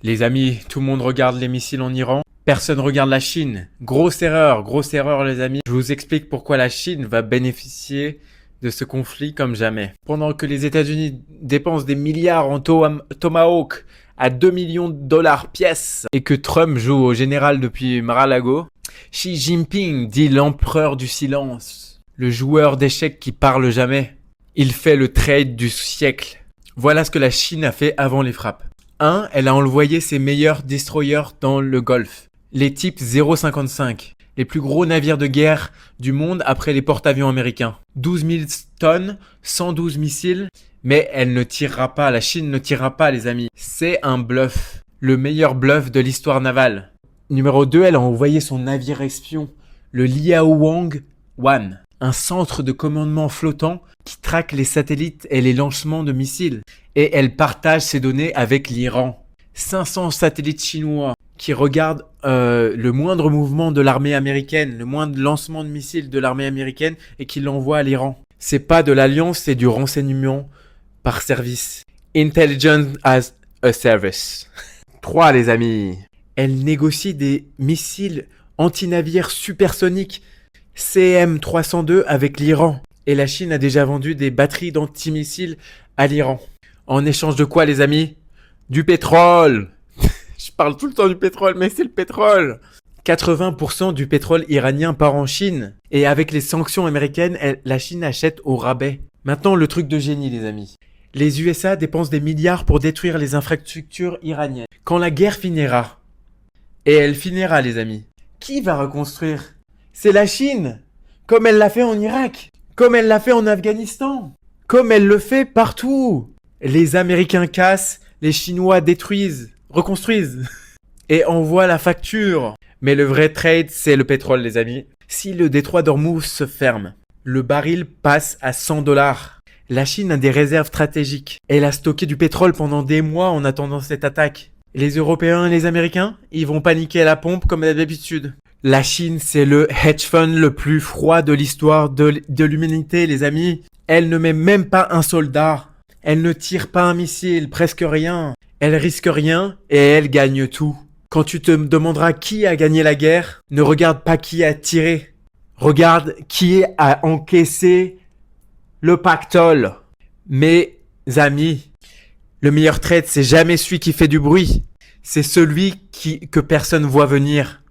Les amis, tout le monde regarde les missiles en Iran. Personne regarde la Chine. Grosse erreur les amis. Je vous explique pourquoi la Chine va bénéficier de ce conflit comme jamais. Pendant que les États-Unis dépensent des milliards en Tomahawk à 2 millions de dollars pièce et que Trump joue au général depuis Mar-a-Lago, Xi Jinping dit l'empereur du silence, le joueur d'échecs qui parle jamais. Il fait le trade du siècle. Voilà ce que la Chine a fait avant les frappes. 1. Elle a envoyé ses meilleurs destroyers dans le Golfe. Les types 0,55. Les plus gros navires de guerre du monde après les porte-avions américains. 12 000 tonnes, 112 missiles, mais elle ne tirera pas, la Chine ne tirera pas les amis. C'est un bluff, le meilleur bluff de l'histoire navale. Numéro 2, elle a envoyé son navire espion, le Liaowang 1, un centre de commandement flottant qui traque les satellites et les lancements de missiles. Et elle partage ses données avec l'Iran. 500 satellites chinois qui regardent le moindre mouvement de l'armée américaine, le moindre lancement de missiles de l'armée américaine et qui l'envoient à l'Iran. C'est pas de l'alliance, c'est du renseignement par service. Intelligence as a service. 3 les amis. Elle négocie des missiles anti-navires supersoniques CM302 avec l'Iran. Et la Chine a déjà vendu des batteries d'antimissiles à l'Iran. En échange de quoi les amis? Du pétrole. Je parle tout le temps du pétrole, mais c'est le pétrole. 80% du pétrole iranien part en Chine. Et avec les sanctions américaines, la Chine achète au rabais. Maintenant, le truc de génie, les amis. Les USA dépensent des milliards pour détruire les infrastructures iraniennes. Quand la guerre finira, et elle finira, les amis, qui va reconstruire? C'est la Chine. Comme elle l'a fait en Irak. Comme elle l'a fait en Afghanistan. Comme elle le fait partout. Les Américains cassent, les Chinois détruisent, reconstruisent et envoient la facture. Mais le vrai trade, c'est le pétrole, les amis. Si le détroit d'Ormuz se ferme, le baril passe à 100 dollars. La Chine a des réserves stratégiques. Elle a stocké du pétrole pendant des mois en attendant cette attaque. Les Européens et les Américains, ils vont paniquer à la pompe comme d'habitude. La Chine, c'est le hedge fund le plus froid de l'histoire de l'humanité, les amis. Elle ne met même pas un soldat. Elle ne tire pas un missile, presque rien. Elle risque rien et elle gagne tout. Quand tu te demanderas qui a gagné la guerre, ne regarde pas qui a tiré. Regarde qui a encaissé le pactole. Mes amis, le meilleur trade, c'est jamais celui qui fait du bruit. C'est celui que personne voit venir.